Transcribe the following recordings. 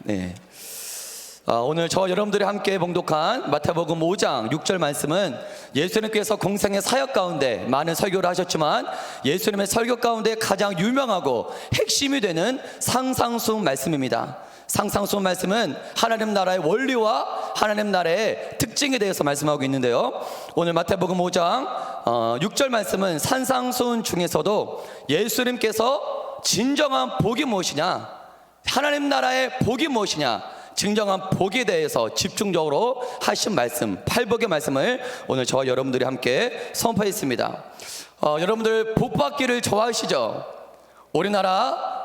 네. 오늘 저와 여러분들이 함께 봉독한 마태복음 5장 6절 말씀은 예수님께서 공생의 사역 가운데 많은 설교를 하셨지만 예수님의 설교 가운데 가장 유명하고 핵심이 되는 상상수훈 말씀입니다. 상상수훈 말씀은 하나님 나라의 원리와 하나님 나라의 특징에 대해서 말씀하고 있는데요, 오늘 마태복음 5장 6절 말씀은 상상수훈 중에서도 예수님께서 진정한 복이 무엇이냐, 하나님 나라의 복이 무엇이냐, 진정한 복에 대해서 집중적으로 하신 말씀, 팔복의 말씀을 오늘 저와 여러분들이 함께 선포했습니다. 여러분들 복 받기를 좋아하시죠? 우리나라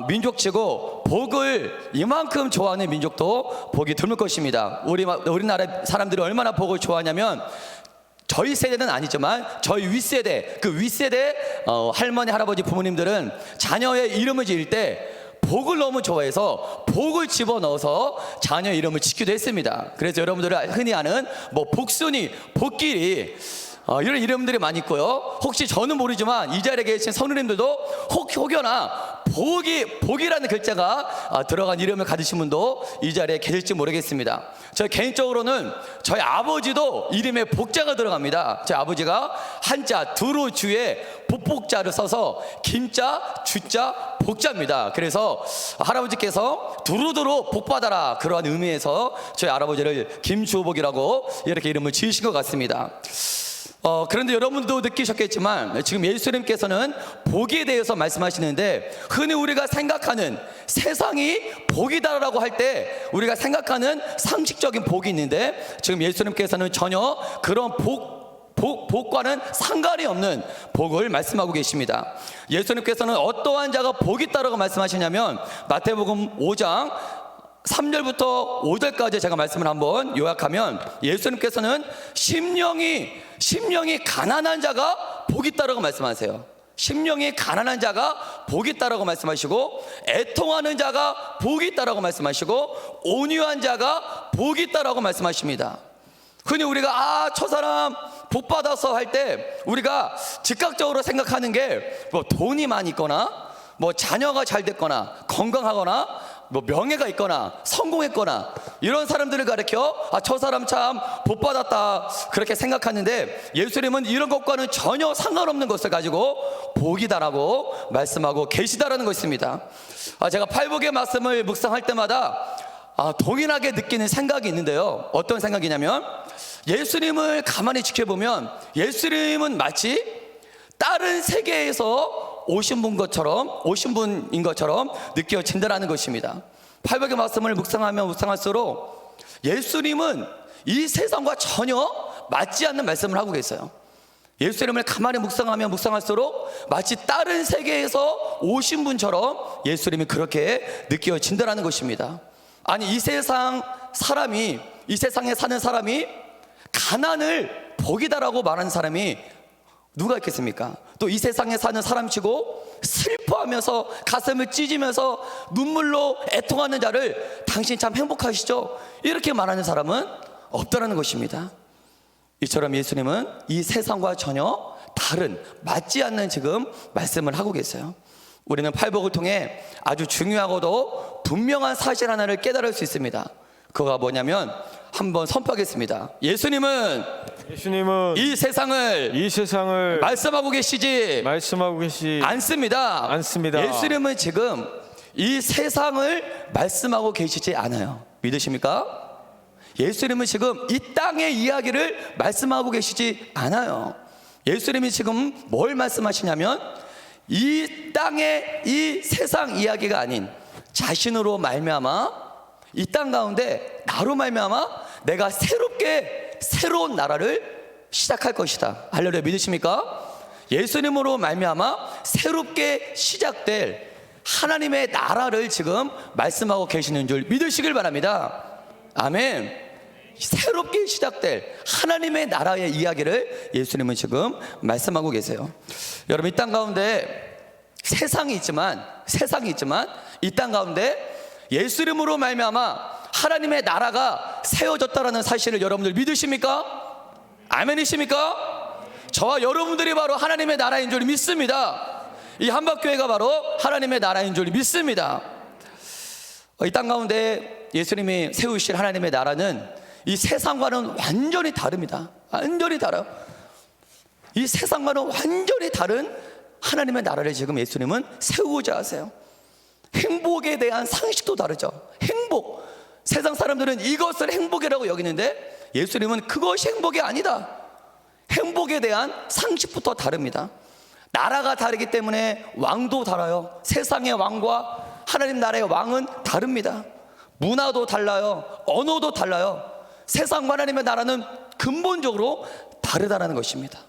민족치고 복을 이만큼 좋아하는 민족도 복이 드물 것입니다. 우리나라 사람들이 얼마나 복을 좋아하냐면, 저희 세대는 아니지만 저희 윗세대, 그 윗세대 할머니 할아버지 부모님들은 자녀의 이름을 지을 때 복을 너무 좋아해서 복을 집어넣어서 자녀 이름을 짓기도 했습니다. 그래서 여러분들이 흔히 아는 뭐 복순이, 복길이, 이런 이름들이 많이 있고요. 혹시 저는 모르지만 이 자리에 계신 성도님들도 혹여나 복이라는 글자가 들어간 이름을 가지신 분도 이 자리에 계실지 모르겠습니다. 저 개인적으로는 저희 아버지도 이름에 복자가 들어갑니다. 저희 아버지가 한자 두루 주에 복복자를 써서 김자 주자 복자입니다. 그래서 할아버지께서 두루두루 복받아라, 그러한 의미에서 저희 할아버지를 김주복이라고 이렇게 이름을 지으신 것 같습니다. 그런데 여러분도 느끼셨겠지만 지금 예수님께서는 복에 대해서 말씀하시는데, 흔히 우리가 생각하는 세상이 복이다라고 할 때 우리가 생각하는 상식적인 복이 있는데, 지금 예수님께서는 전혀 그런 복과는 상관이 없는 복을 말씀하고 계십니다. 예수님께서는 어떠한 자가 복이 있다라고 말씀하시냐면, 마태복음 5장 3절부터 5절까지 제가 말씀을 한번 요약하면, 예수님께서는 심령이 가난한 자가 복이 있다라고 말씀하세요. 심령이 가난한 자가 복이 있다라고 말씀하시고, 애통하는 자가 복이 있다라고 말씀하시고, 온유한 자가 복이 있다라고 말씀하십니다. 흔히 우리가 저 사람 복 받아서 할 때 우리가 즉각적으로 생각하는 게 뭐 돈이 많이 있거나, 뭐 자녀가 잘 됐거나, 건강하거나, 뭐 명예가 있거나, 성공했거나, 이런 사람들을 가리켜 저 사람 참 복 받았다, 그렇게 생각하는데, 예수님은 이런 것과는 전혀 상관없는 것을 가지고 복이다라고 말씀하고 계시다라는 것입니다. 제가 팔복의 말씀을 묵상할 때마다 동일하게 느끼는 생각이 있는데요, 어떤 생각이냐면, 예수님을 가만히 지켜보면 예수님은 마치 다른 세계에서 오신 분인 것처럼 느껴진다는 것입니다. 팔복의 말씀을 묵상하면 묵상할수록 예수님은 이 세상과 전혀 맞지 않는 말씀을 하고 계세요. 예수님을 가만히 묵상하면 묵상할수록 마치 다른 세계에서 오신 분처럼 예수님이 그렇게 느껴진다는 것입니다. 아니, 이 세상에 사는 사람이 가난을 복이다라고 말하는 사람이 누가 있겠습니까? 또 이 세상에 사는 사람치고 슬퍼하면서 가슴을 찢으면서 눈물로 애통하는 자를 당신 참 행복하시죠? 이렇게 말하는 사람은 없다라는 것입니다. 이처럼 예수님은 이 세상과 전혀 다른, 맞지 않는 지금 말씀을 하고 계세요. 우리는 팔복을 통해 아주 중요하고도 분명한 사실 하나를 깨달을 수 있습니다. 그거가 뭐냐면, 한번 선포하겠습니다. 예수님은 이 세상을 말씀하고 계시지 않습니다. 예수님은 지금 이 세상을 말씀하고 계시지 않아요. 믿으십니까? 예수님은 지금 이 땅의 이야기를 말씀하고 계시지 않아요. 예수님이 지금 뭘 말씀하시냐면, 이 땅의 이 세상 이야기가 아닌 자신으로 말미암아 이 땅 가운데 나로 말미암아 내가 새로운 나라를 시작할 것이다. 할렐루야, 믿으십니까? 예수님으로 말미암아 새롭게 시작될 하나님의 나라를 지금 말씀하고 계시는 줄 믿으시길 바랍니다. 아멘. 새롭게 시작될 하나님의 나라의 이야기를 예수님은 지금 말씀하고 계세요. 여러분, 이 땅 가운데 세상이 있지만 이 땅 가운데 예수님으로 말미암아 하나님의 나라가 세워졌다라는 사실을 여러분들 믿으십니까? 아멘이십니까? 저와 여러분들이 바로 하나님의 나라인 줄 믿습니다. 이 한박교회가 바로 하나님의 나라인 줄 믿습니다. 이 땅 가운데 예수님이 세우실 하나님의 나라는 이 세상과는 완전히 다릅니다. 완전히 달라요. 이 세상과는 완전히 다른 하나님의 나라를 지금 예수님은 세우고자 하세요. 행복에 대한 상식도 다르죠. 행복, 세상 사람들은 이것을 행복이라고 여기는데 예수님은 그것이 행복이 아니다. 행복에 대한 상식부터 다릅니다. 나라가 다르기 때문에 왕도 달라요. 세상의 왕과 하나님 나라의 왕은 다릅니다. 문화도 달라요. 언어도 달라요. 세상과 하나님의 나라는 근본적으로 다르다는 것입니다.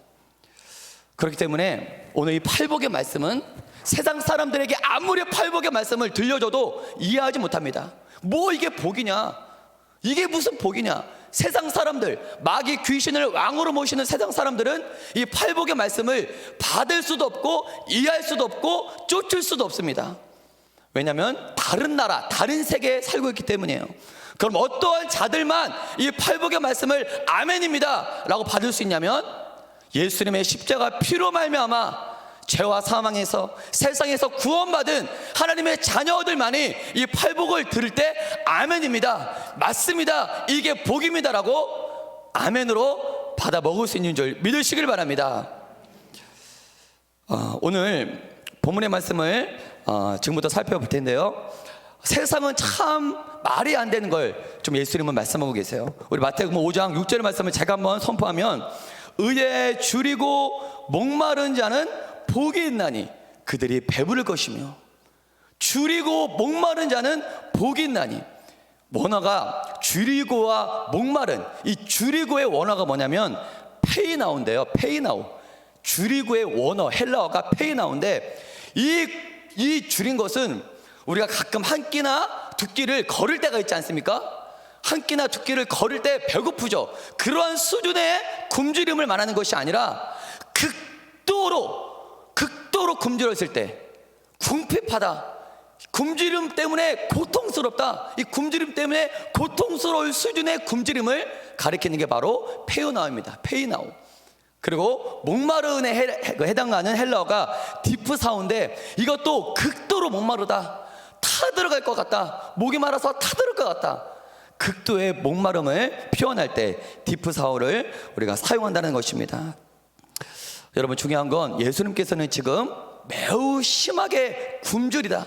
그렇기 때문에 오늘 이 팔복의 말씀은 세상 사람들에게 아무리 팔복의 말씀을 들려줘도 이해하지 못합니다. 뭐 이게 복이냐? 이게 무슨 복이냐? 세상 사람들, 마귀 귀신을 왕으로 모시는 세상 사람들은 이 팔복의 말씀을 받을 수도 없고 이해할 수도 없고 쫓을 수도 없습니다. 왜냐하면 다른 나라, 다른 세계에 살고 있기 때문이에요. 그럼 어떠한 자들만 이 팔복의 말씀을 아멘입니다 라고 받을 수 있냐면 예수님의 십자가 피로 말미암아 죄와 사망에서 세상에서 구원받은 하나님의 자녀들만이 이 팔복을 들을 때 아멘입니다, 맞습니다, 이게 복입니다 라고 아멘으로 받아 먹을 수 있는 줄 믿으시길 바랍니다. 오늘 본문의 말씀을 지금부터 살펴볼 텐데요, 세상은 참 말이 안 되는 걸 좀 예수님은 말씀하고 계세요. 우리 마태복음 5장 6절의 말씀을 제가 한번 선포하면, 의에 줄이고 목마른 자는 복이 있나니 그들이 배부를 것이며, 줄이고 목마른 자는 복이 있나니. 원어가 줄이고와 목마른, 이 줄이고의 원어가 뭐냐면 페이나우인데요. 페이나우, 줄이고의 원어 헬라어가 페이나우인데, 이 줄인 것은 우리가 가끔 한 끼나 두 끼를 걸을 때가 있지 않습니까? 한 끼나 두 끼를 걸을 때 배고프죠. 그러한 수준의 굶주림을 말하는 것이 아니라 극도로 굶주렸을 때, 궁핍하다, 굶주림 때문에 고통스럽다, 이 굶주림 때문에 고통스러울 수준의 굶주림을 가리키는 게 바로 페이나우입니다. 페이나우. 그리고 목마른에 해당하는 헬라어가 디프사우인데, 이것도 극도로 목마르다, 타들어갈 것 같다, 목이 마라서 타들어갈 것 같다, 극도의 목마름을 표현할 때 디프사우를 우리가 사용한다는 것입니다. 여러분, 중요한 건 예수님께서는 지금 매우 심하게 굶주리다,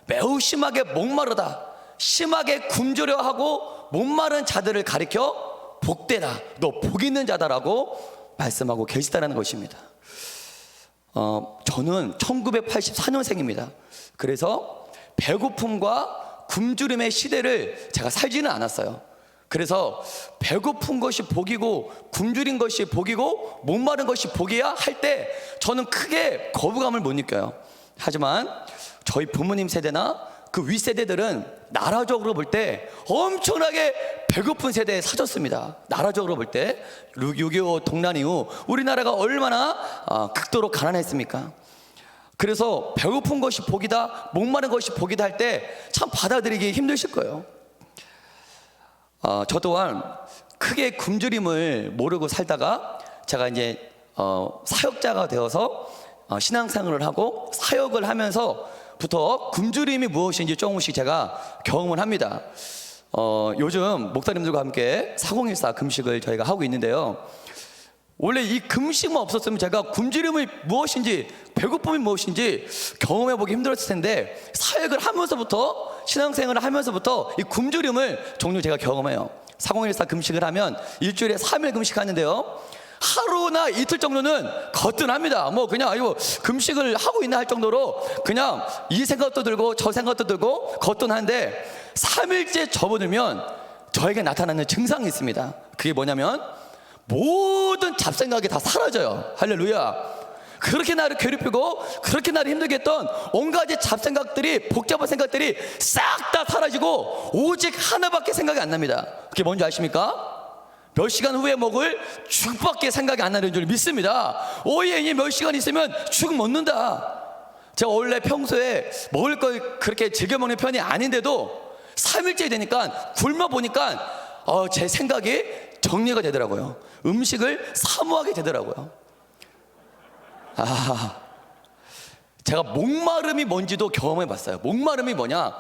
매우 심하게 목마르다, 심하게 굶주려하고 목마른 자들을 가리켜 복되다, 너 복 있는 자다라고 말씀하고 계시다는 것입니다. 저는 1984년생입니다. 그래서 배고픔과 굶주림의 시대를 제가 살지는 않았어요. 그래서 배고픈 것이 복이고 굶주린 것이 복이고 목마른 것이 복이야 할 때 저는 크게 거부감을 못 느껴요. 하지만 저희 부모님 세대나 그 윗세대들은 나라적으로 볼 때 엄청나게 배고픈 세대에 사셨습니다. 나라적으로 볼 때 6.25 동란 이후 우리나라가 얼마나 극도로 가난했습니까? 그래서 배고픈 것이 복이다, 목마른 것이 복이다 할 때 참 받아들이기 힘드실 거예요. 저 또한 크게 굶주림을 모르고 살다가 제가 이제 사역자가 되어서 신앙생활을 하고 사역을 하면서부터 굶주림이 무엇인지 조금씩 제가 경험을 합니다. 요즘 목사님들과 함께 4014 금식을 저희가 하고 있는데요, 원래 이 금식만 없었으면 제가 굶주림이 무엇인지, 배고픔이 무엇인지 경험해보기 힘들었을 텐데, 사역을 하면서부터, 신앙생활을 하면서부터 이 굶주림을 종종 제가 경험해요. 4014 금식을 하면 일주일에 3일 금식하는데요, 하루나 이틀 정도는 거뜬합니다. 뭐 그냥 이거 금식을 하고 있나 할 정도로 그냥 이 생각도 들고 저 생각도 들고 거뜬한데, 3일째 접어들면 저에게 나타나는 증상이 있습니다. 그게 뭐냐면 모든 잡생각이 다 사라져요. 할렐루야. 그렇게 나를 괴롭히고 그렇게 나를 힘들게 했던 온갖 잡생각들이, 복잡한 생각들이 싹 다 사라지고 오직 하나밖에 생각이 안 납니다. 그게 뭔지 아십니까? 몇 시간 후에 먹을 죽밖에 생각이 안 나는 줄 믿습니다. 오이에 몇 시간 있으면 죽 먹는다. 제가 원래 평소에 먹을 걸 그렇게 즐겨 먹는 편이 아닌데도 3일째 되니까 굶어 보니까 제 생각이 정리가 되더라고요. 음식을 사모하게 되더라고요. 제가 목마름이 뭔지도 경험해 봤어요. 목마름이 뭐냐?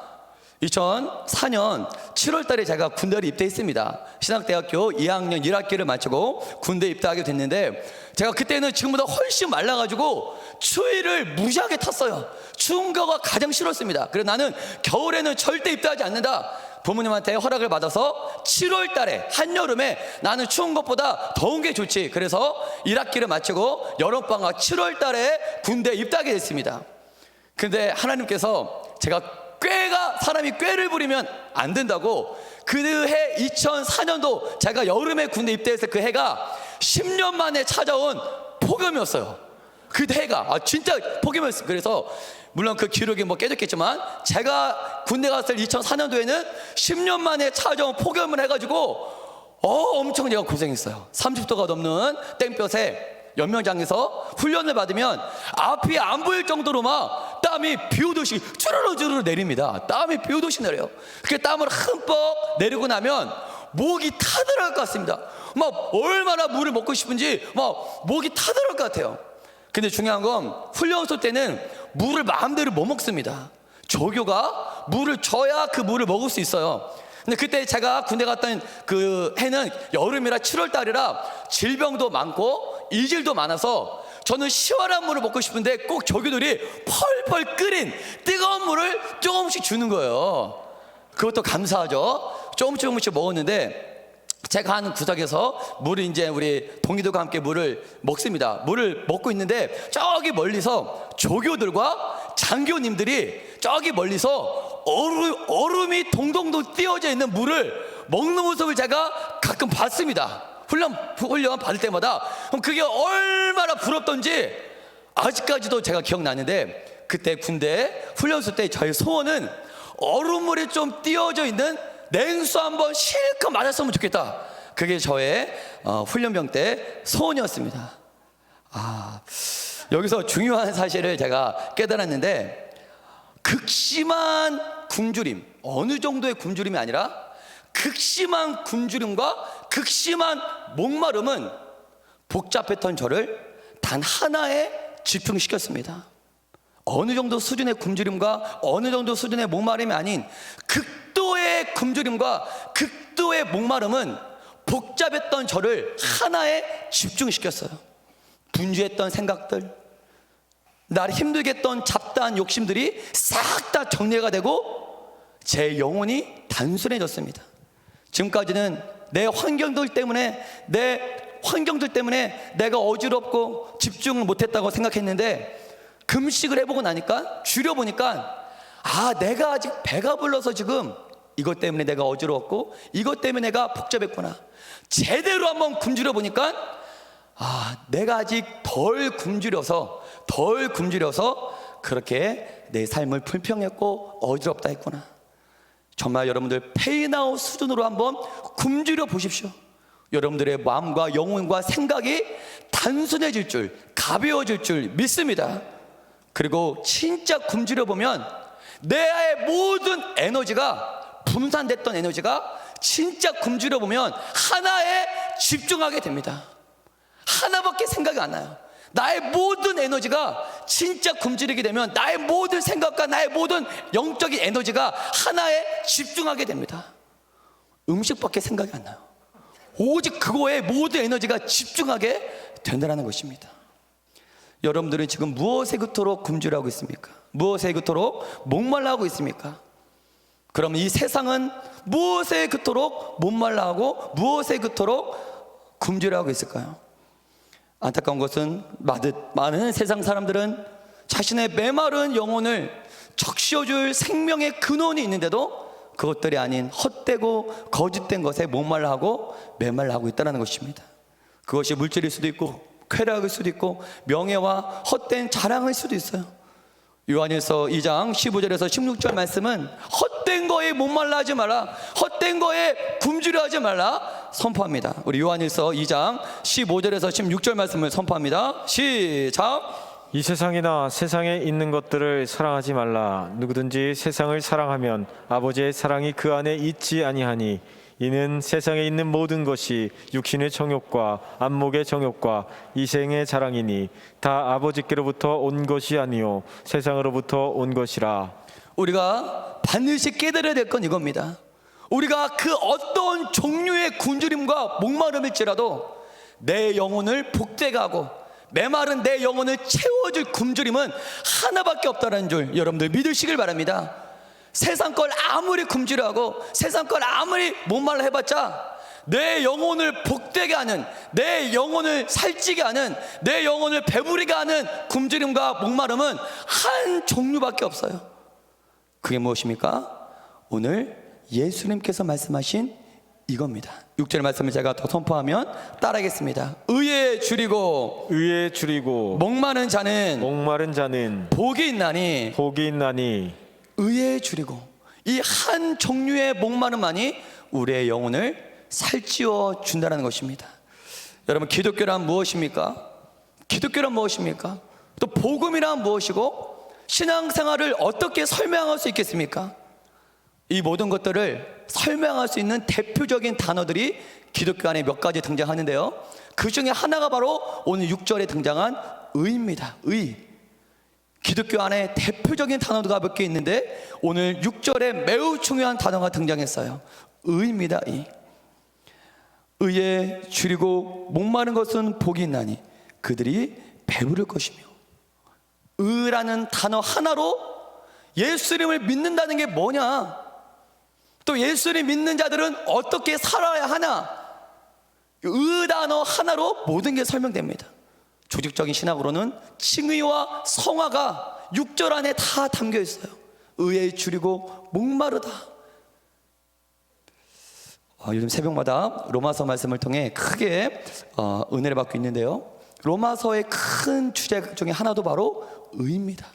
2004년 7월 달에 제가 군대를 입대했습니다. 신학대학교 2학년 1학기를 마치고 군대 입대하게 됐는데, 제가 그때는 지금보다 훨씬 말라가지고 추위를 무지하게 탔어요. 추운 거가 가장 싫었습니다. 그래서 나는 겨울에는 절대 입대하지 않는다. 부모님한테 허락을 받아서 7월 달에 한여름에 나는 추운 것보다 더운 게 좋지. 그래서 1학기를 마치고 여름방학 7월 달에 군대에 입대하게 됐습니다. 근데 하나님께서 제가 사람이 꾀를 부리면 안 된다고, 그 해 2004년도 제가 여름에 군대 입대해서 그 해가 10년 만에 찾아온 폭염이었어요. 그 해가 진짜 폭염이었어요. 그래서 물론 그 기록이 뭐 깨졌겠지만, 제가 군대 갔을 2004년도에는 10년 만에 찾아온 폭염을 해가지고 엄청 내가 고생했어요. 30도가 넘는 땡볕에 연명장에서 훈련을 받으면 앞이 안 보일 정도로 막 땀이 비 오듯이 주르르 내립니다. 땀이 비 오듯이 내려요. 그렇게 땀을 흠뻑 내리고 나면 목이 타들어갈 것 같습니다. 막 얼마나 물을 먹고 싶은지 막 목이 타들어갈 것 같아요. 근데 중요한 건 훈련소 때는 물을 마음대로 못 먹습니다. 조교가 물을 줘야 그 물을 먹을 수 있어요. 근데 그때 제가 군대 갔던 그 해는 여름이라 7월 달이라 질병도 많고 이질도 많아서 저는 시원한 물을 먹고 싶은데 꼭 조교들이 펄펄 끓인 뜨거운 물을 조금씩 주는 거예요. 그것도 감사하죠. 조금씩 먹었는데, 제가 하는 구석에서 물을 이제 우리 동기들과 함께 물을 먹습니다. 물을 먹고 있는데 저기 멀리서 조교들과 장교님들이 저기 멀리서 얼음이 동동동 띄어져 있는 물을 먹는 모습을 제가 가끔 봤습니다. 훈련 받을 때마다. 그럼 그게 얼마나 부럽던지 아직까지도 제가 기억나는데, 그때 군대 훈련소 때 저희 소원은 얼음물이 좀 띄어져 있는 냉수 한번 실컷 맞았으면 좋겠다. 그게 저의 훈련병 때 소원이었습니다. 여기서 중요한 사실을 제가 깨달았는데, 극심한 굶주림, 어느 정도의 굶주림이 아니라 극심한 굶주림과 극심한 목마름은 복잡했던 저를 단 하나에 집중시켰습니다. 어느 정도 수준의 굶주림과 어느 정도 수준의 목마름이 아닌 극도의 굶주림과 극도의 목마름은 복잡했던 저를 하나에 집중시켰어요. 분주했던 생각들, 나를 힘들게 했던 잡다한 욕심들이 싹 다 정리가 되고 제 영혼이 단순해졌습니다. 지금까지는 내 환경들 때문에 내가 어지럽고 집중을 못했다고 생각했는데, 금식을 해보고 나니까, 줄여보니까 내가 아직 배가 불러서 지금 이것 때문에 내가 어지러웠고 이것 때문에 내가 복잡했구나. 제대로 한번 굶주려 보니까 내가 아직 덜 굶주려서 그렇게 내 삶을 불평했고 어지럽다 했구나. 정말 여러분들 페인아웃 수준으로 한번 굶주려 보십시오. 여러분들의 마음과 영혼과 생각이 단순해질 줄, 가벼워질 줄 믿습니다. 그리고 진짜 굶주려 보면 내 모든 에너지가, 분산됐던 에너지가 진짜 굶주려 보면 하나에 집중하게 됩니다. 하나밖에 생각이 안 나요. 나의 모든 에너지가 진짜 굶주리게 되면 나의 모든 생각과 나의 모든 영적인 에너지가 하나에 집중하게 됩니다. 음식밖에 생각이 안 나요. 오직 그거에 모든 에너지가 집중하게 된다는 것입니다. 여러분들은 지금 무엇에 그토록 굶주려하고 있습니까? 무엇에 그토록 목말라하고 있습니까? 그럼 이 세상은 무엇에 그토록 목말라하고 무엇에 그토록 굶주려하고 있을까요? 안타까운 것은 많은 세상 사람들은 자신의 메마른 영혼을 적셔줄 생명의 근원이 있는데도 그것들이 아닌 헛되고 거짓된 것에 목말라하고 메말라하고 있다는 것입니다. 그것이 물질일 수도 있고 쾌락일 수도 있고 명예와 헛된 자랑일 수도 있어요. 요한일서 2장 15절에서 16절 말씀은 헛된 거에 목말라하지 말라, 헛된 거에 굶주려하지 말라 선포합니다. 우리 요한일서 2장 15절에서 16절 말씀을 선포합니다. 시작. 이 세상이나 세상에 있는 것들을 사랑하지 말라. 누구든지 세상을 사랑하면 아버지의 사랑이 그 안에 있지 아니하니, 이는 세상에 있는 모든 것이 육신의 정욕과 안목의 정욕과 이생의 자랑이니 다 아버지께로부터 온 것이 아니요 세상으로부터 온 것이라. 우리가 반드시 깨달아야 될 건 이겁니다. 우리가 그 어떤 종류의 굶주림과 목마름일지라도 내 영혼을 복되게 하고 메마른 내 영혼을 채워줄 굶주림은 하나밖에 없다는 줄 여러분들 믿으시길 바랍니다. 세상 걸 아무리 굶주려하고 세상 걸 아무리 목말라 해봤자 내 영혼을 복되게 하는, 내 영혼을 살찌게 하는, 내 영혼을 배부르게 하는 굶주림과 목마름은 한 종류밖에 없어요. 그게 무엇입니까? 오늘 예수님께서 말씀하신 이겁니다. 6절 말씀을 제가 더 선포하면 따라하겠습니다. 의에 줄이고 의에 줄이고 목마른 자는 복이 있나니 복이 있나니 의에 줄이고, 이 한 종류의 목마름만이 우리의 영혼을 살찌워 준다는 것입니다. 여러분, 기독교란 무엇입니까? 기독교란 무엇입니까? 또 복음이란 무엇이고 신앙생활을 어떻게 설명할 수 있겠습니까? 이 모든 것들을 설명할 수 있는 대표적인 단어들이 기독교 안에 몇 가지 등장하는데요, 그 중에 하나가 바로 오늘 6절에 등장한 의입니다. 의. 기독교 안에 대표적인 단어가 몇 개 있는데 오늘 6절에 매우 중요한 단어가 등장했어요. 의입니다. 의. 의에 줄이고 목마른 것은 복이 있나니 그들이 배부를 것이며, 의라는 단어 하나로 예수님을 믿는다는 게 뭐냐, 또 예수를 믿는 자들은 어떻게 살아야 하나, 의 단어 하나로 모든 게 설명됩니다. 조직적인 신학으로는 칭의와 성화가 6절 안에 다 담겨 있어요. 의에 줄이고 목마르다. 요즘 새벽마다 로마서 말씀을 통해 크게 은혜를 받고 있는데요, 로마서의 큰 주제 중에 하나도 바로 의입니다.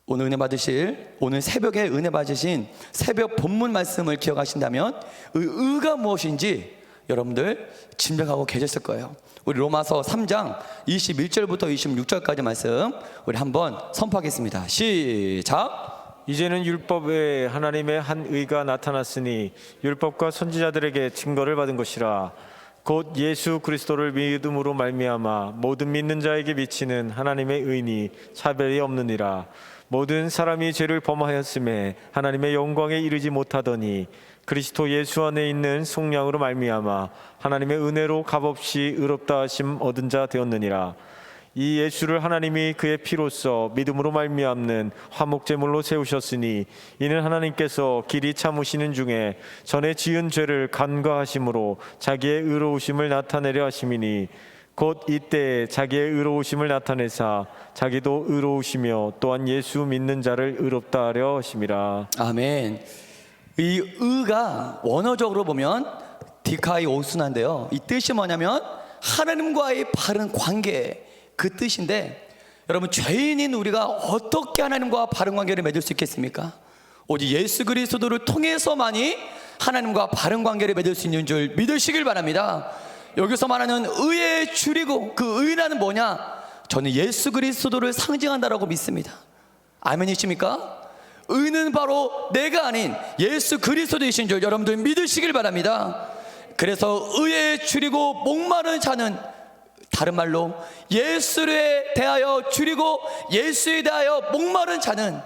오늘 은혜 받으실, 오늘 새벽에 은혜 받으신 새벽 본문 말씀을 기억하신다면 의가 무엇인지 여러분들 짐작하고 계셨을 거예요. 우리 로마서 3장 21절부터 26절까지 말씀 우리 한번 선포하겠습니다. 시작. 이제는 율법에 하나님의 한 의가 나타났으니 율법과 선지자들에게 증거를 받은 것이라. 곧 예수 그리스도를 믿음으로 말미암아 모든 믿는 자에게 미치는 하나님의 의니 차별이 없느니라. 모든 사람이 죄를 범하였음에 하나님의 영광에 이르지 못하더니 그리스도 예수 안에 있는 속량으로 말미암아 하나님의 은혜로 값없이 의롭다 하심 얻은 자 되었느니라. 이 예수를 하나님이 그의 피로써 믿음으로 말미암는 화목제물로 세우셨으니 이는 하나님께서 길이 참으시는 중에 전에 지은 죄를 간과하심으로 자기의 의로우심을 나타내려 하심이니 곧 이때 자기의 의로우심을 나타내사 자기도 의로우시며 또한 예수 믿는 자를 의롭다 하려 하심이라. 아멘. 이 의가 원어적으로 보면 디카이 오순한데요, 이 뜻이 뭐냐면 하나님과의 바른 관계, 그 뜻인데, 여러분, 죄인인 우리가 어떻게 하나님과 바른 관계를 맺을 수 있겠습니까? 오직 예수 그리스도를 통해서만이 하나님과 바른 관계를 맺을 수 있는 줄 믿으시길 바랍니다. 여기서 말하는 의에 줄이고, 그 의라는 뭐냐? 저는 예수 그리스도를 상징한다라고 믿습니다. 아멘이십니까? 의는 바로 내가 아닌 예수 그리스도이신 줄 여러분들 믿으시길 바랍니다. 그래서 의에 줄이고 목마른 자는, 다른 말로 예수에 대하여 줄이고 예수에 대하여 목마른 자는,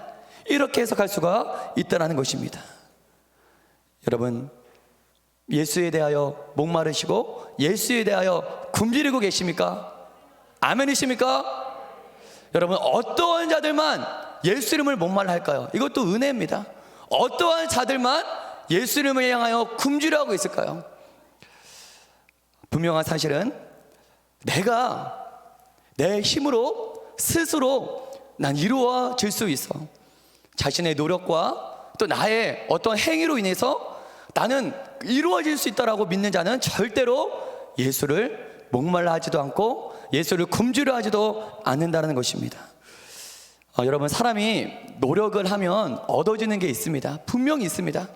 이렇게 해석할 수가 있다는 것입니다. 여러분, 예수에 대하여 목마르시고 예수에 대하여 굶주리고 계십니까? 아멘이십니까? 여러분, 어떠한 자들만 예수 이름을 목말라 할까요? 이것도 은혜입니다. 어떠한 자들만 예수 이름을 향하여 굶주려하고 있을까요? 분명한 사실은 내가 내 힘으로 스스로 난 이루어질 수 있어. 자신의 노력과 또 나의 어떤 행위로 인해서 나는 이루어질 수 있다라고 믿는 자는 절대로 예수를 목말라 하지도 않고 예수를 굶주려 하지도 않는다는 것입니다. 여러분, 사람이 노력을 하면 얻어지는 게 있습니다. 분명히 있습니다.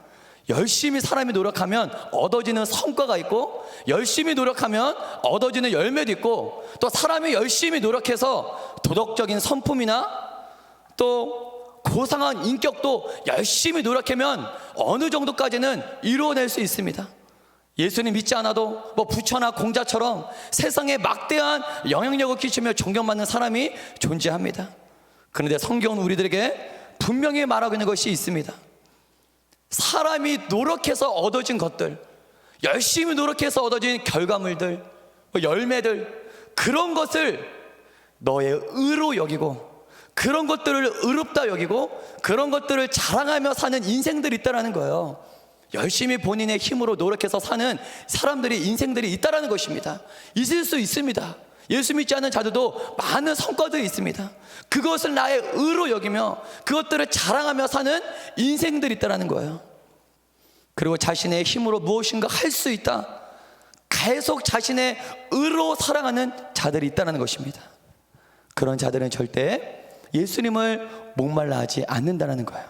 열심히 사람이 노력하면 얻어지는 성과가 있고, 열심히 노력하면 얻어지는 열매도 있고, 또 사람이 열심히 노력해서 도덕적인 성품이나 또 고상한 인격도 열심히 노력하면 어느 정도까지는 이루어낼 수 있습니다. 예수님 믿지 않아도 뭐 부처나 공자처럼 세상에 막대한 영향력을 끼치며 존경받는 사람이 존재합니다. 그런데 성경은 우리들에게 분명히 말하고 있는 것이 있습니다. 사람이 노력해서 얻어진 것들, 열심히 노력해서 얻어진 결과물들, 열매들, 그런 것을 너의 의로 여기고, 그런 것들을 의롭다 여기고, 그런 것들을 자랑하며 사는 인생들이 있다라는 거예요. 열심히 본인의 힘으로 노력해서 사는 사람들이, 인생들이 있다라는 것입니다. 있을 수 있습니다. 예수 믿지 않는 자들도 많은 성과들이 있습니다. 그것을 나의 의로 여기며 그것들을 자랑하며 사는 인생들이 있다라는 거예요. 그리고 자신의 힘으로 무엇인가 할 수 있다, 계속 자신의 의로 살아가는 자들이 있다는 것입니다. 그런 자들은 절대 예수님을 목말라 하지 않는다는 거예요.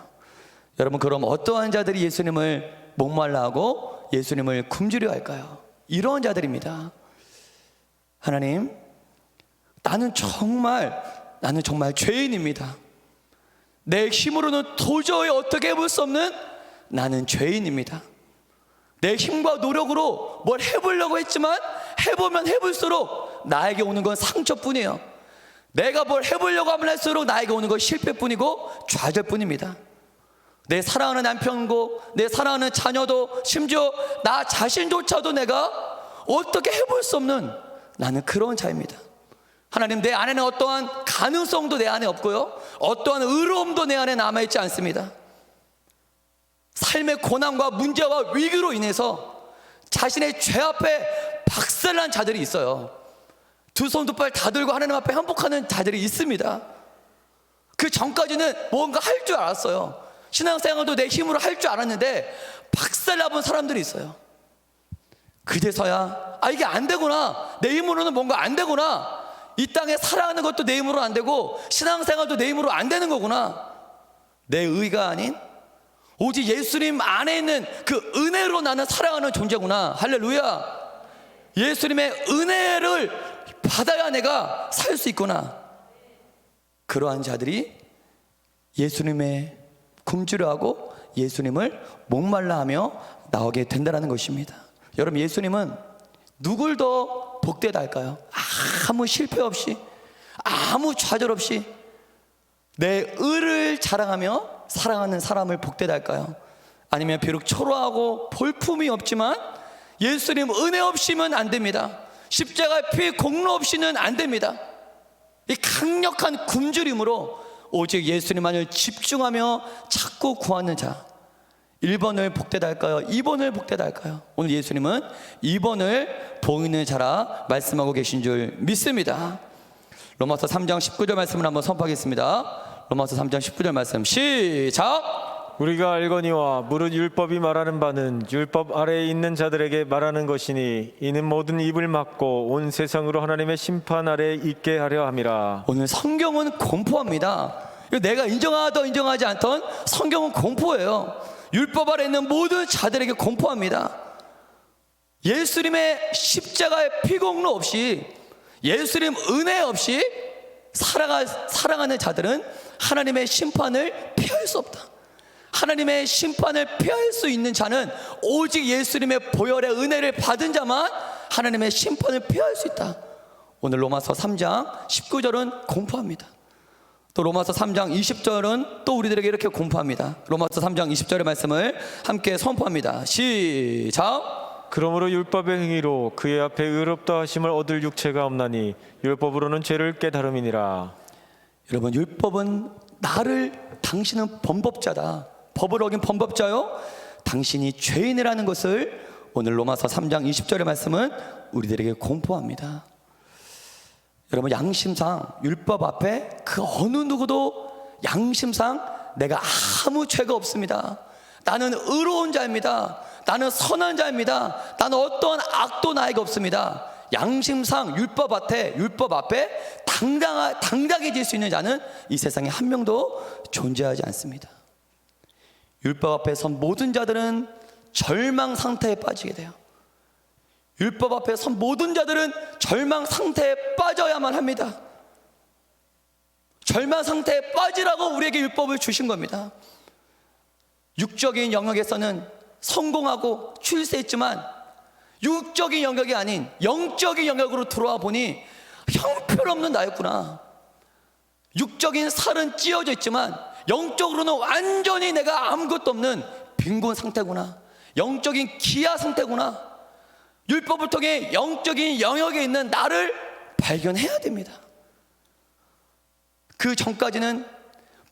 여러분, 그럼 어떠한 자들이 예수님을 목말라 하고 예수님을 굶주려 할까요? 이런 자들입니다. 하나님, 나는 정말 죄인입니다. 내 힘으로는 도저히 어떻게 해볼 수 없는 나는 죄인입니다. 내 힘과 노력으로 뭘 해보려고 했지만 해보면 해볼수록 나에게 오는 건 상처뿐이에요. 내가 뭘 해보려고 하면 할수록 나에게 오는 건 실패뿐이고 좌절뿐입니다. 내 사랑하는 남편고 내 사랑하는 자녀도, 심지어 나 자신조차도 내가 어떻게 해볼 수 없는 나는 그런 자입니다. 하나님, 내 안에는 어떠한 가능성도 내 안에 없고요, 어떠한 의로움도 내 안에 남아있지 않습니다. 삶의 고난과 문제와 위기로 인해서 자신의 죄 앞에 박살난 자들이 있어요. 두 손 두 팔 다 들고 하나님 앞에 항복하는 자들이 있습니다. 그 전까지는 뭔가 할 줄 알았어요. 신앙생활도 내 힘으로 할 줄 알았는데 박살나본 사람들이 있어요. 그제서야 이게 안 되구나, 내 힘으로는 뭔가 안 되구나, 이 땅에 살아가는 것도 내 힘으로 안 되고 신앙생활도 내 힘으로 안 되는 거구나, 내 의가 아닌 오직 예수님 안에 있는 그 은혜로 나는 살아가는 존재구나. 할렐루야. 예수님의 은혜를 받아야 내가 살 수 있구나. 그러한 자들이 예수님의 굶주려 하고 예수님을 목말라 하며 나오게 된다는 것입니다. 여러분, 예수님은 누굴 더 복되다 할까요? 아무 실패 없이, 아무 좌절 없이 내 의를 자랑하며 사랑하는 사람을 복되다 할까요? 아니면 비록 초라하고 볼품이 없지만 예수님 은혜 없이는 안 됩니다. 십자가의 피 공로 없이는 안 됩니다. 이 강력한 굶주림으로 오직 예수님만을 집중하며 찾고 구하는 자, 1번을 복되다 할까요? 2번을 복되다 할까요? 오늘 예수님은 2번을 보이는 자라 말씀하고 계신 줄 믿습니다. 로마서 3장 19절 말씀을 한번 선포하겠습니다. 로마서 3장 19절 말씀 시작. 우리가 알거니와 무릇 율법이 말하는 바는 율법 아래에 있는 자들에게 말하는 것이니 이는 모든 입을 막고 온 세상으로 하나님의 심판 아래에 있게 하려 함이라. 오늘 성경은 공포합니다. 내가 인정하던 인정하지 않던 성경은 공포예요. 율법 아래 있는 모든 자들에게 공포합니다. 예수님의 십자가의 피공로 없이, 예수님 은혜 없이 살아가는 자들은 하나님의 심판을 피할 수 없다. 하나님의 심판을 피할 수 있는 자는 오직 예수님의 보혈의 은혜를 받은 자만 하나님의 심판을 피할 수 있다. 오늘 로마서 3장 19절은 공포합니다. 또 로마서 3장 20절은 또 우리들에게 이렇게 공포합니다. 로마서 3장 20절의 말씀을 함께 선포합니다. 시작. 그러므로 율법의 행위로 그의 앞에 의롭다 하심을 얻을 육체가 없나니 율법으로는 죄를 깨달음이니라. 여러분, 율법은 당신은 범법자다, 법을 어긴 범법자요, 당신이 죄인이라는 것을 오늘 로마서 3장 20절의 말씀은 우리들에게 공포합니다. 여러분, 양심상 율법 앞에 그 어느 누구도 양심상 내가 아무 죄가 없습니다, 나는 의로운 자입니다, 나는 선한 자입니다, 나는 어떠한 악도 나에게 없습니다, 양심상 율법 앞에 당당해질 수 있는 자는 이 세상에 한 명도 존재하지 않습니다. 율법 앞에 선 모든 자들은 절망 상태에 빠지게 돼요. 율법 앞에 선 모든 자들은 절망 상태에 빠져야만 합니다. 절망 상태에 빠지라고 우리에게 율법을 주신 겁니다. 육적인 영역에서는 성공하고 출세했지만 육적인 영역이 아닌 영적인 영역으로 들어와 보니 형편없는 나였구나. 육적인 살은 찌어져 있지만 영적으로는 완전히 내가 아무것도 없는 빈곤 상태구나, 영적인 기아 상태구나. 율법을 통해 영적인 영역에 있는 나를 발견해야 됩니다. 그 전까지는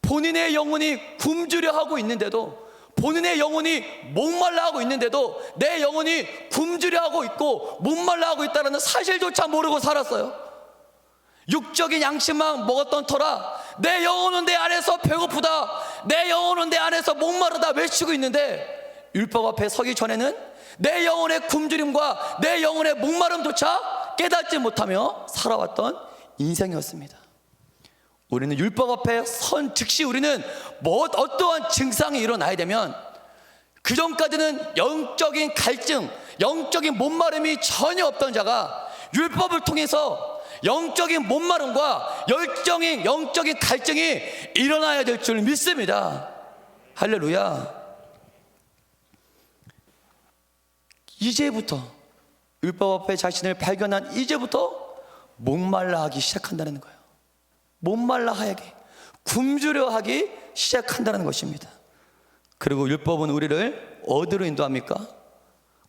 본인의 영혼이 굶주려 하고 있는데도, 본인의 영혼이 목말라 하고 있는데도 내 영혼이 굶주려 하고 있고 목말라 하고 있다는 사실조차 모르고 살았어요. 육적인 양식만 먹었던 터라 내 영혼은 내 안에서 배고프다, 내 영혼은 내 안에서 목마르다 외치고 있는데, 율법 앞에 서기 전에는 내 영혼의 굶주림과 내 영혼의 목마름조차 깨닫지 못하며 살아왔던 인생이었습니다. 우리는 율법 앞에 선 즉시 우리는 어떠한 증상이 일어나야 되면, 그 전까지는 영적인 갈증, 영적인 목마름이 전혀 없던 자가 율법을 통해서 영적인 목마름과 영적인 갈증이 일어나야 될 줄 믿습니다. 할렐루야. 이제부터 율법 앞에 자신을 발견한 이제부터 목말라 하기 시작한다는 거예요. 목말라 하게, 굶주려 하기 시작한다는 것입니다. 그리고 율법은 우리를 어디로 인도합니까?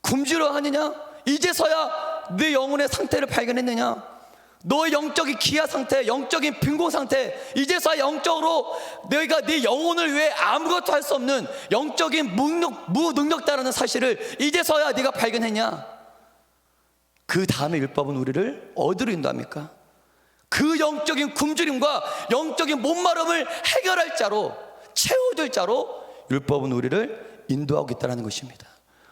굶주려 하느냐? 이제서야 네 영혼의 상태를 발견했느냐? 너의 영적인 기아 상태, 영적인 빈곤 상태, 이제서야 영적으로 너희가 네 영혼을 위해 아무것도 할 수 없는 영적인 무능력다라는 사실을 이제서야 네가 발견했냐? 그 다음에 율법은 우리를 어디로 인도합니까? 그 영적인 굶주림과 영적인 목마름을 해결할 자로, 채워줄 자로 율법은 우리를 인도하고 있다는 것입니다.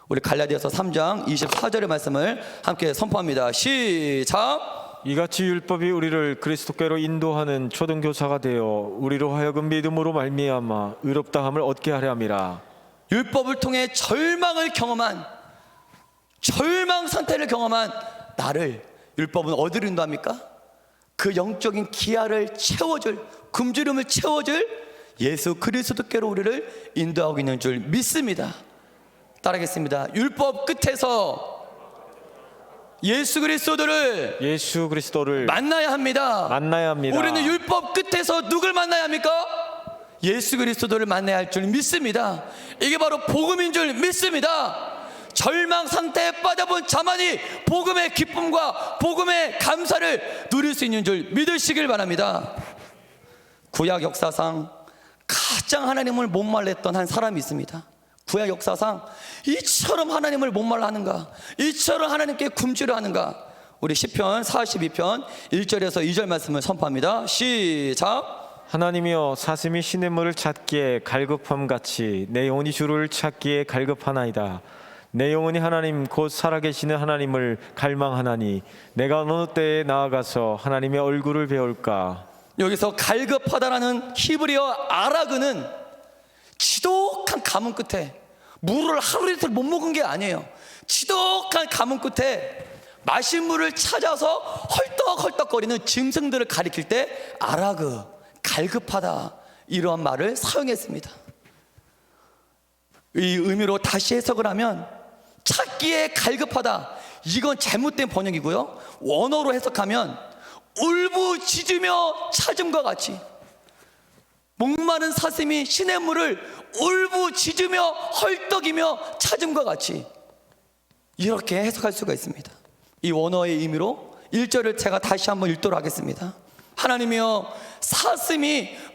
우리 갈라디아서 3장 24절의 말씀을 함께 선포합니다. 시작. 이같이 율법이 우리를 그리스도께로 인도하는 초등교사가 되어 우리로 하여금 믿음으로 말미암아 의롭다함을 얻게 하려 함이라. 율법을 통해 절망을 경험한, 절망 상태를 경험한 나를 율법은 어디로 인도합니까? 그 영적인 기아를 채워줄, 굶주림을 채워줄 예수 그리스도께로 우리를 인도하고 있는 줄 믿습니다. 따라하겠습니다. 율법 끝에서 예수 그리스도를 만나야 합니다. 우리는 율법 끝에서 누굴 만나야 합니까? 예수 그리스도를 만나야 할 줄 믿습니다. 이게 바로 복음인 줄 믿습니다. 절망 상태에 빠져본 자만이 복음의 기쁨과 복음의 감사를 누릴 수 있는 줄 믿으시길 바랍니다. 구약 역사상 가장 하나님을 목말랐던 한 사람이 있습니다. 구약 역사상 이처럼 하나님을 목말라 하는가, 이처럼 하나님께 굶주려 하는가. 우리 시편 42편 1절에서 2절 말씀을 선포합니다. 시작. 하나님이여, 사슴이 시냇물을 찾기에 갈급함같이 내 영혼이 주를 찾기에 갈급하나이다. 내 영혼이 하나님 곧 살아계시는 하나님을 갈망하나니 내가 어느 때에 나아가서 하나님의 얼굴을 배울까. 여기서 갈급하다라는 히브리어 아라그는 지독한 가뭄 끝에, 물을 하루 이틀 못 먹은 게 아니에요. 지독한 가뭄 끝에 마실 물을 찾아서 헐떡헐떡거리는 짐승들을 가리킬 때 아라그, 갈급하다, 이러한 말을 사용했습니다. 이 의미로 다시 해석을 하면 찾기에 갈급하다, 이건 잘못된 번역이고요. 원어로 해석하면 울부짖으며 찾음과 같이, 목마른 사슴이 시냇물을 울부짖으며 헐떡이며 찾음과 같이, 이렇게 해석할 수가 있습니다. 이 원어의 의미로 1절을 제가 다시 한번 읽도록 하겠습니다. 하나님이여,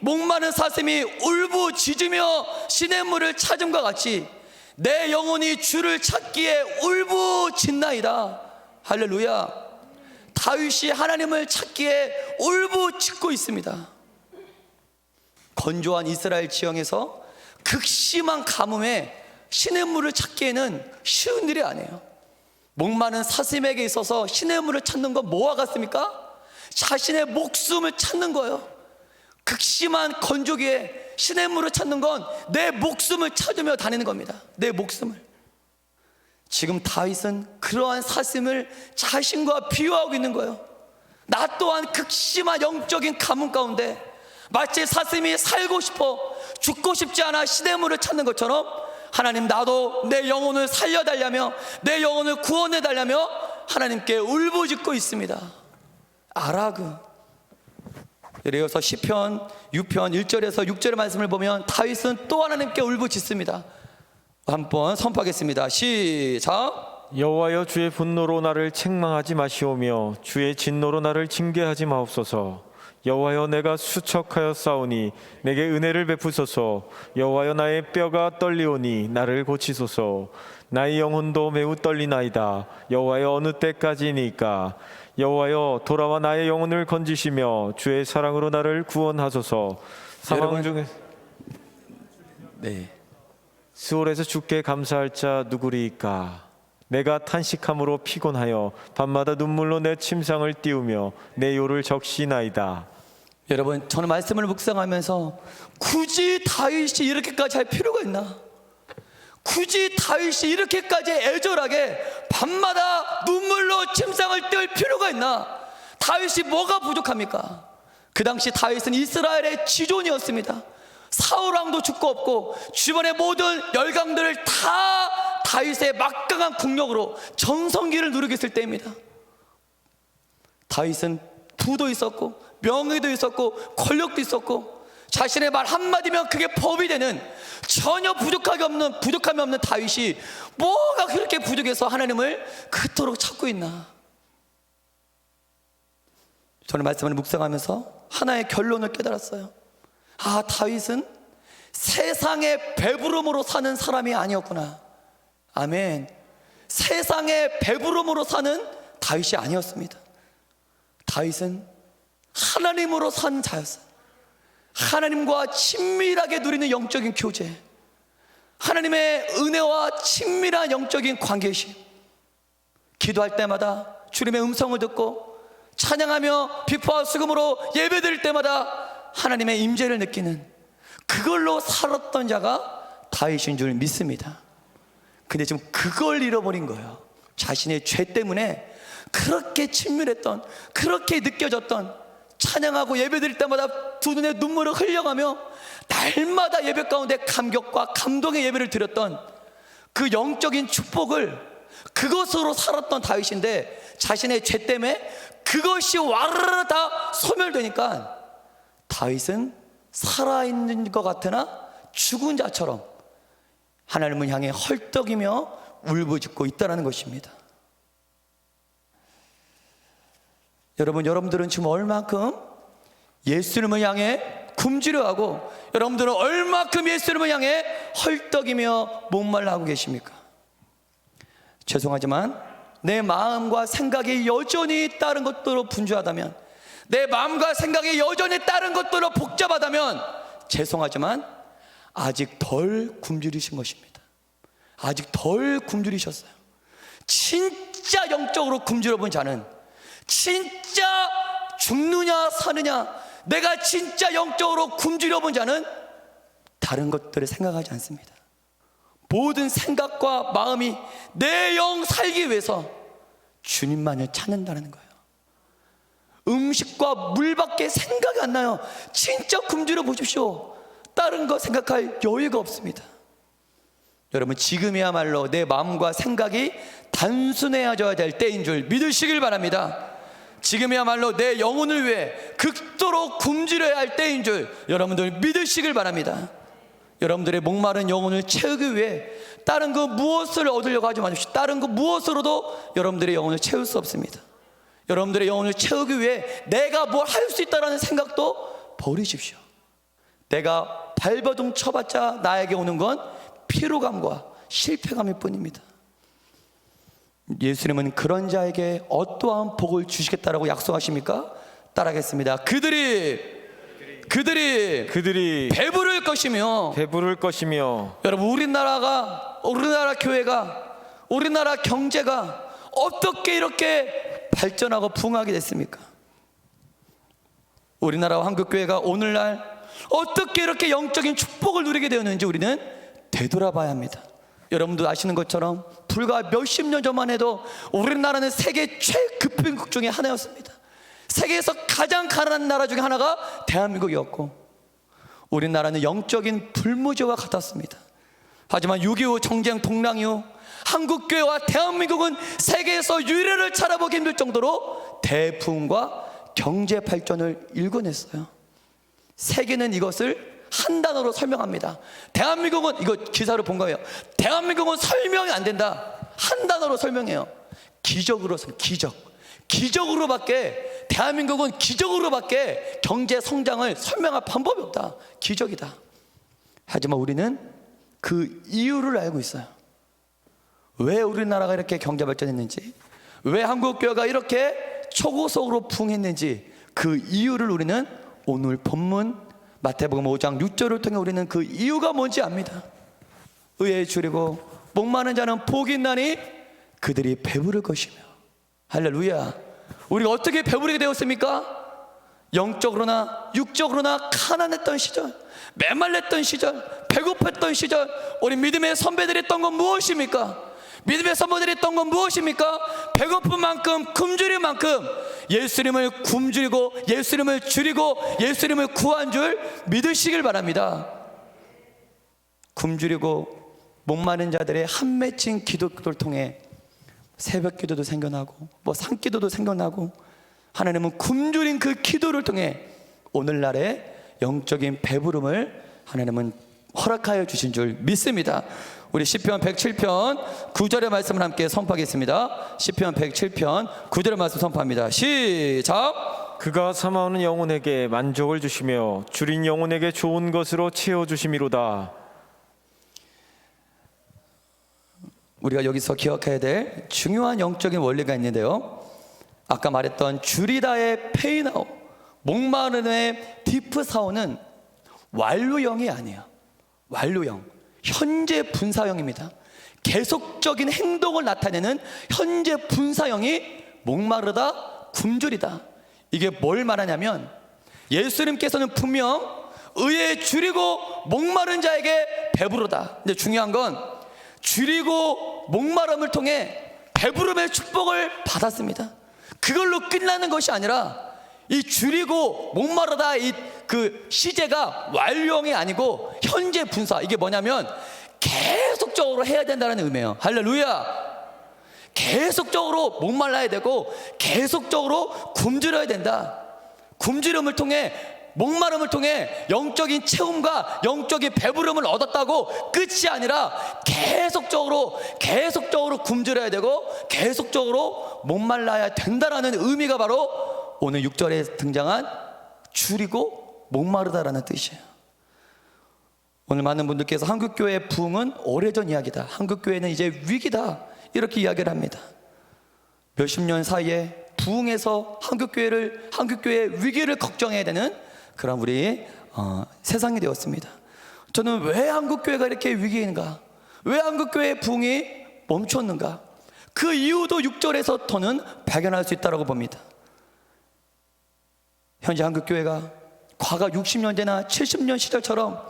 목마른 사슴이 울부짖으며 시냇물을 찾음과 같이 내 영혼이 주를 찾기에 울부짖나이다. 할렐루야. 다윗이 하나님을 찾기에 울부짖고 있습니다. 건조한 이스라엘 지형에서 극심한 가뭄에 시냇물을 찾기에는 쉬운 일이 아니에요. 목마른 사슴에게 있어서 시냇물을 찾는 건 뭐와 같습니까? 자신의 목숨을 찾는 거예요. 극심한 건조기에 시냇물을 찾는 건 내 목숨을 찾으며 다니는 겁니다. 내 목숨을. 지금 다윗은 그러한 사슴을 자신과 비유하고 있는 거예요. 나 또한 극심한 영적인 가뭄 가운데 마치 사슴이 살고 싶어 죽고 싶지 않아 시냇물을 찾는 것처럼, 하나님, 나도 내 영혼을 살려달라며 내 영혼을 구원해달라며 하나님께 울부짖고 있습니다. 아라그. 이어서 시편 6편 1절에서 6절의 말씀을 보면 다윗은 또 하나님께 울부짖습니다. 한번 선포하겠습니다. 시작. 여호와여, 주의 분노로 나를 책망하지 마시오며 주의 진노로 나를 징계하지 마옵소서. 여호와여, 내가 수척하여 싸우니 내게 은혜를 베푸소서. 여호와여, 나의 뼈가 떨리오니 나를 고치소서. 나의 영혼도 매우 떨리나이다. 여호와여, 어느 때까지니까? 여호와여, 돌아와 나의 영혼을 건지시며 주의 사랑으로 나를 구원하소서. 사망 중에 네. 수월에서 주께 감사할 자 누구리이까? 내가 탄식함으로 피곤하여 밤마다 눈물로 내 침상을 띄우며 내 요를 적시나이다. 여러분, 저는 말씀을 묵상하면서 굳이 다윗이 이렇게까지 할 필요가 있나? 굳이 다윗이 이렇게까지 애절하게 밤마다 눈물로 침상을 띄울 필요가 있나? 다윗이 뭐가 부족합니까? 그 당시 다윗은 이스라엘의 지존이었습니다. 사울왕도 죽고 없고 주변의 모든 열강들을 다 다윗의 막강한 국력으로 전성기를 누리고 있을 때입니다. 다윗은 부도 있었고 명예도 있었고 권력도 있었고 자신의 말 한마디면 그게 법이 되는 전혀 부족함이 없는 다윗이 뭐가 그렇게 부족해서 하나님을 그토록 찾고 있나? 저는 말씀을 묵상하면서 하나의 결론을 깨달았어요. 아, 다윗은 세상의 배부름으로 사는 사람이 아니었구나. 아멘. 세상의 배부름으로 사는 다윗이 아니었습니다. 다윗은 하나님으로 산 자였어요. 하나님과 친밀하게 누리는 영적인 교제, 하나님의 은혜와 친밀한 영적인 관계심, 기도할 때마다 주님의 음성을 듣고 찬양하며 비포와 수금으로 예배드릴 때마다 하나님의 임재를 느끼는 그걸로 살았던 자가 다윗인 줄 믿습니다. 근데 지금 그걸 잃어버린 거예요. 자신의 죄 때문에 그렇게 친밀했던, 그렇게 느껴졌던, 찬양하고 예배드릴 때마다 두 눈에 눈물을 흘려가며 날마다 예배 가운데 감격과 감동의 예배를 드렸던 그 영적인 축복을, 그것으로 살았던 다윗인데 자신의 죄 때문에 그것이 와르르 다 소멸되니까 다윗은 살아있는 것 같으나 죽은 자처럼 하나님을 향해 헐떡이며 울부짖고 있다는 것입니다. 여러분들은 지금 얼마큼 예수님을 향해 굶주려 하고 여러분들은 얼마큼 예수님을 향해 헐떡이며 목말라 하고 계십니까? 죄송하지만 내 마음과 생각이 여전히 다른 것들로 분주하다면, 내 마음과 생각이 여전히 다른 것들로 복잡하다면 죄송하지만 아직 덜 굶주리신 것입니다. 아직 덜 굶주리셨어요. 진짜 영적으로 굶주려 본 자는 진짜 죽느냐 사느냐, 내가 진짜 영적으로 굶주려 본 자는 다른 것들을 생각하지 않습니다. 모든 생각과 마음이 내 영 살기 위해서 주님만을 찾는다는 거예요. 음식과 물밖에 생각이 안 나요. 진짜 굶주려 보십시오. 다른 거 생각할 여유가 없습니다. 여러분, 지금이야말로 내 마음과 생각이 단순해져야 될 때인 줄 믿으시길 바랍니다. 지금이야말로 내 영혼을 위해 극도로 굶주려야 할 때인 줄 여러분들 믿으시길 바랍니다. 여러분들의 목마른 영혼을 채우기 위해 다른 그 무엇을 얻으려고 하지 마십시오. 다른 그 무엇으로도 여러분들의 영혼을 채울 수 없습니다. 여러분들의 영혼을 채우기 위해 내가 뭘 할 수 있다는 생각도 버리십시오. 내가 발버둥 쳐봤자 나에게 오는 건 피로감과 실패감일 뿐입니다. 예수님은 그런 자에게 어떠한 복을 주시겠다라고 약속하십니까? 따라하겠습니다. 그들이 배부를 것이며 여러분, 우리나라 교회가, 우리나라 경제가 어떻게 이렇게 발전하고 부흥하게 됐습니까? 우리나라와 한국교회가 오늘날 어떻게 이렇게 영적인 축복을 누리게 되었는지 우리는 되돌아봐야 합니다. 여러분도 아시는 것처럼 불과 몇십 년 전만 해도 우리나라는 세계 최급빈국 중에 하나였습니다. 세계에서 가장 가난한 나라 중에 하나가 대한민국이었고 우리나라는 영적인 불모지와 같았습니다. 하지만 6.25 정쟁 동랑 이후 한국교회와 대한민국은 세계에서 유례를 찾아보기 힘들 정도로 대부흥과 경제 발전을 일궈냈어요. 세계는 이것을 한 단어로 설명합니다. 대한민국은, 이거 기사를 본 거예요. 대한민국은 설명이 안 된다. 한 단어로 설명해요. 기적으로서, 기적으로밖에, 대한민국은 기적으로밖에 경제 성장을 설명할 방법이 없다. 기적이다. 하지만 우리는 그 이유를 알고 있어요. 왜 우리나라가 이렇게 경제 발전했는지, 왜 한국교회가 이렇게 초고속으로 부흥했는지, 그 이유를 우리는 오늘 본문 마태복음 5장 6절을 통해 우리는 그 이유가 뭔지 압니다. 의에 줄이고 목마른 자는 복이 있나니 그들이 배부를 것이며. 할렐루야. 우리가 어떻게 배부르게 되었습니까? 영적으로나 육적으로나 가난했던 시절, 메말랐던 시절, 배고팠던 시절, 우리 믿음의 선배들이 했던 건 무엇입니까? 믿음의 선배들이 했던 건 무엇입니까? 배고픈 만큼 굶주릴 만큼 예수님을 굶주리고 예수님을 줄이고 예수님을 구한 줄 믿으시길 바랍니다. 굶주리고 목마른 자들의 한 맺힌 기도를 통해 새벽 기도도 생겨나고 산기도도 생겨나고, 하나님은 굶주린 그 기도를 통해 오늘날의 영적인 배부름을 하나님은 허락하여 주신 줄 믿습니다. 우리 시편 107편 9절의 말씀을 함께 선포하겠습니다. 시편 107편 9절의 말씀 선포합니다. 시작. 그가 사모하는 영혼에게 만족을 주시며 줄인 영혼에게 좋은 것으로 채워주심이로다. 우리가 여기서 기억해야 될 중요한 영적인 원리가 있는데요, 아까 말했던 줄이다의 페이나오, 목마름의 디프사오는 완료형이 아니에요. 완료형, 현재 분사형입니다. 계속적인 행동을 나타내는 현재 분사형이 목마르다, 굶주리다. 이게 뭘 말하냐면, 예수님께서는 분명 의에 줄이고 목마른 자에게 배부르다. 근데 중요한 건 줄이고 목마름을 통해 배부름의 축복을 받았습니다. 그걸로 끝나는 것이 아니라 이 줄이고 목마르다, 이 그 시제가 완료형이 아니고 현재 분사. 이게 뭐냐면 계속적으로 해야 된다는 의미예요. 할렐루야. 계속적으로 목말라야 되고 계속적으로 굶주려야 된다. 굶주림을 통해, 목마름을 통해 영적인 체험과 영적인 배부름을 얻었다고 끝이 아니라 계속적으로 굶주려야 되고 계속적으로 목말라야 된다라는 의미가 바로 오늘 6절에 등장한 줄이고 목마르다라는 뜻이에요. 오늘 많은 분들께서 한국교회의 부흥은 오래전 이야기다, 한국교회는 이제 위기다, 이렇게 이야기를 합니다. 몇십 년 사이에 부흥해서 한국교회의 위기를 걱정해야 되는 그런 우리 세상이 되었습니다. 저는 왜 한국교회가 이렇게 위기인가, 왜 한국교회의 부흥이 멈췄는가, 그 이유도 6절에서 더는 발견할 수 있다고 봅니다. 현재 한국교회가 과거 60년 대나 70년 시절처럼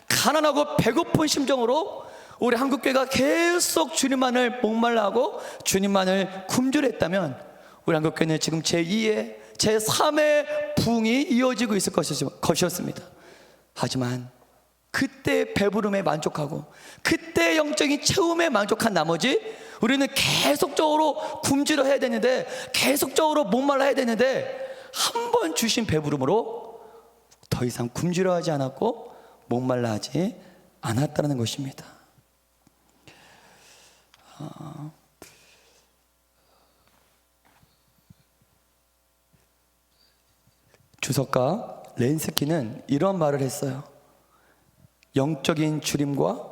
가난하고 배고픈 심정으로 우리 한국교회가 계속 주님만을 목말라하고 주님만을 굶주렸다면 우리 한국교회는 지금 제2의 제3의 부흥이 이어지고 있을 것이었습니다. 하지만 그때 배부름에 만족하고 그때 영적인 체험에 만족한 나머지 우리는 계속적으로 굶주려 해야 되는데, 계속적으로 목말라 해야 되는데, 한 번 주신 배부름으로 더 이상 굶주려 하지 않았고 목말라 하지 않았다는 것입니다. 주석가 렌스키는 이런 말을 했어요. 영적인 줄임과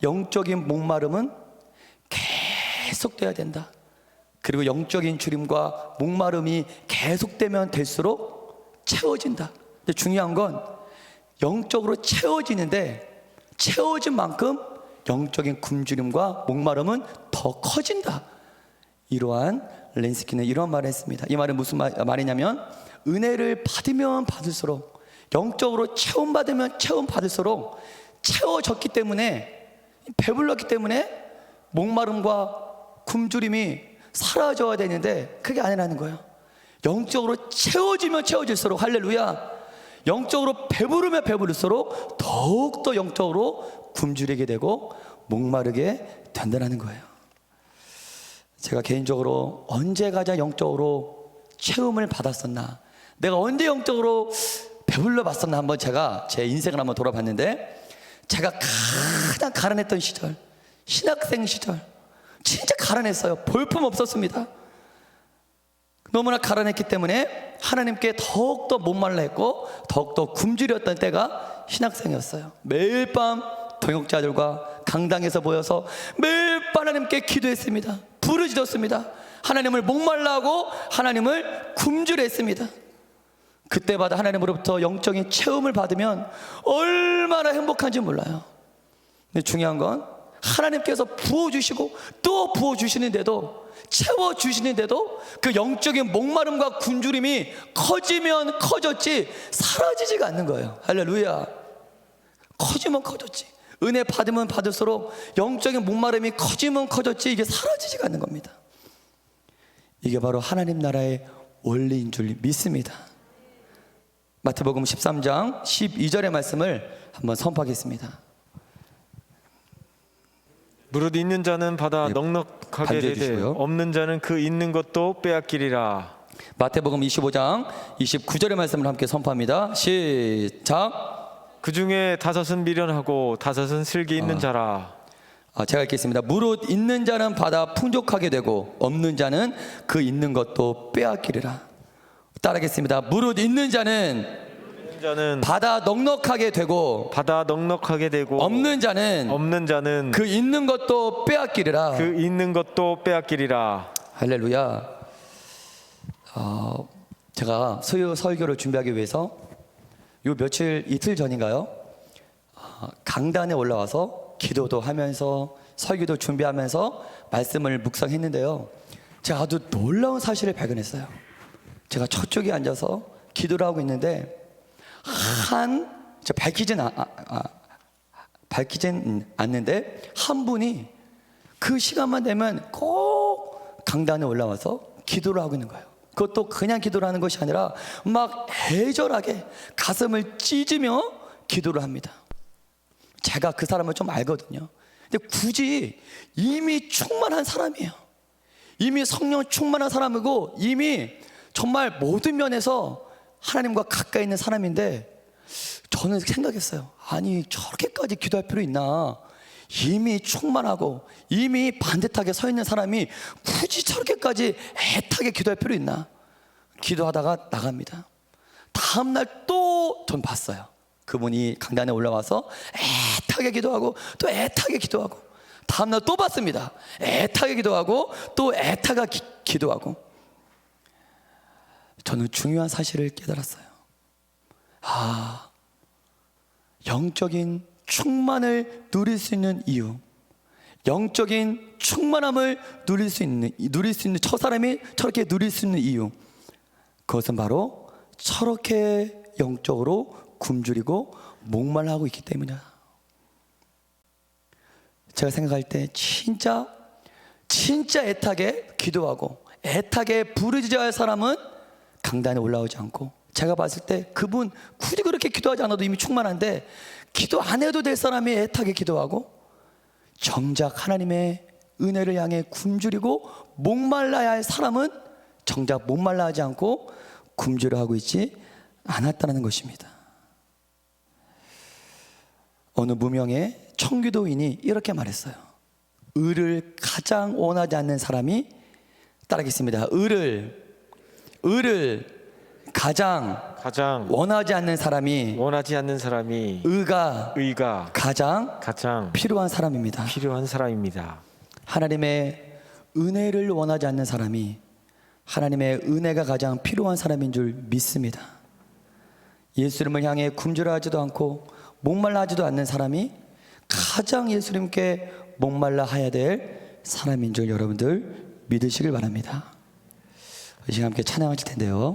영적인 목마름은 계속돼야 된다. 그리고 영적인 줄임과 목마름이 계속되면 될수록 채워진다. 근데 중요한 건 영적으로 채워지는데 채워진 만큼 영적인 굶주림과 목마름은 더 커진다. 이러한 렌스키는 이런 말을 했습니다. 이 말은 무슨 말이냐면, 은혜를 받으면 받을수록, 영적으로 체험받으면 체험받을수록 채워졌기 때문에, 배불렀기 때문에 목마름과 굶주림이 사라져야 되는데 그게 아니라는 거예요. 영적으로 채워지면 채워질수록, 할렐루야, 영적으로 배부르면 배부를수록 더욱더 영적으로 굶주리게 되고 목마르게 된다는 거예요. 제가 개인적으로 언제 가장 영적으로 체험을 받았었나, 내가 언제 영적으로 배불러 봤었나 한번 제가 제 인생을 한번 돌아봤는데, 제가 가장 가난했던 시절, 신학생 시절 진짜 가난했어요. 볼품 없었습니다. 너무나 가난했기 때문에 하나님께 더욱더 목말라 했고 더욱더 굶주렸던 때가 신학생이었어요. 매일 밤 동역자들과 강당에서 모여서 매일 밤 하나님께 기도했습니다. 부르짖었습니다. 하나님을 목말라 하고 하나님을 굶주려 했습니다. 그때마다 하나님으로부터 영적인 체험을 받으면 얼마나 행복한지 몰라요. 근데 중요한 건 하나님께서 부어주시고 또 부어주시는데도, 채워주시는데도 그 영적인 목마름과 굶주림이 커지면 커졌지 사라지지가 않는 거예요. 할렐루야. 커지면 커졌지, 은혜 받으면 받을수록 영적인 목마름이 커지면 커졌지 이게 사라지지가 않는 겁니다. 이게 바로 하나님 나라의 원리인 줄 믿습니다. 마태복음 13장 12절의 말씀을 한번 선포하겠습니다. 무릇 있는 자는 받아 네, 넉넉하게 반주해 되되 주시고요. 없는 자는 그 있는 것도 빼앗기리라. 마태복음 25장 29절의 말씀을 함께 선포합니다. 시작. 그 중에 다섯은 미련하고 다섯은 슬기 있는 자라. 제가 읽겠습니다. 무릇 있는 자는 받아 풍족하게 되고 없는 자는 그 있는 것도 빼앗기리라. 따라하겠습니다. 무릇 있는 자는 받아 넉넉하게 되고 받아 넉넉하게 되고 없는 자는 그 그 있는 것도 빼앗기리라. 있는 것도 빼앗기리라. 할렐루야. 제가 수요 설교를 준비하기 위해서 요 이틀 전인가요? 강단에 올라와서 기도도 하면서 설교도 준비하면서 말씀을 묵상했는데요. 제가 아주 놀라운 사실을 발견했어요. 제가 저쪽에 앉아서 기도를 하고 있는데 밝히진 않는데 한 분이 그 시간만 되면 꼭 강단에 올라와서 기도를 하고 있는 거예요. 그것도 그냥 기도를 하는 것이 아니라 막 애절하게 가슴을 찢으며 기도를 합니다. 제가 그 사람을 좀 알거든요. 근데 굳이 이미 충만한 사람이에요. 이미 성령 충만한 사람이고 이미 정말 모든 면에서 하나님과 가까이 있는 사람인데, 저는 생각했어요. 아니 저렇게까지 기도할 필요 있나? 이미 충만하고 이미 반듯하게 서 있는 사람이 굳이 저렇게까지 애타게 기도할 필요 있나? 기도하다가 나갑니다. 다음날 또 전 봤어요. 그분이 강단에 올라와서 애타게 기도하고 또 애타게 기도하고, 다음날 또 봤습니다. 애타게 기도하고 또 애타게 기도하고. 저는 중요한 사실을 깨달았어요. 영적인 충만을 누릴 수 있는 이유, 영적인 충만함을 누릴 수 있는 저 사람이 저렇게 누릴 수 있는 이유, 그것은 바로 저렇게 영적으로 굶주리고 목말라하고 있기 때문이야. 제가 생각할 때 진짜 애타게 기도하고 애타게 부르짖어야 할 사람은 강단에 올라오지 않고, 제가 봤을 때 그분 굳이 그렇게 기도하지 않아도 이미 충만한데 기도 안 해도 될 사람이 애타게 기도하고, 정작 하나님의 은혜를 향해 굶주리고 목말라야 할 사람은 정작 목말라 하지 않고 굶주려 하고 있지 않았다는 것입니다. 어느 무명의 청기도인이 이렇게 말했어요. 의를 가장 원하지 않는 사람이, 따라하겠습니다. 의를 가장 원하지 않는 사람이 의가 가장 필요한 사람입니다. 하나님의 은혜를 원하지 않는 사람이 하나님의 은혜가 가장 필요한 사람인 줄 믿습니다. 예수님을 향해 굶주려하지도 않고 목말라 하지도 않는 사람이 가장 예수님께 목말라 해야 될 사람인 줄 여러분들 믿으시길 바랍니다. 이 시간 함께 찬양하실 텐데요.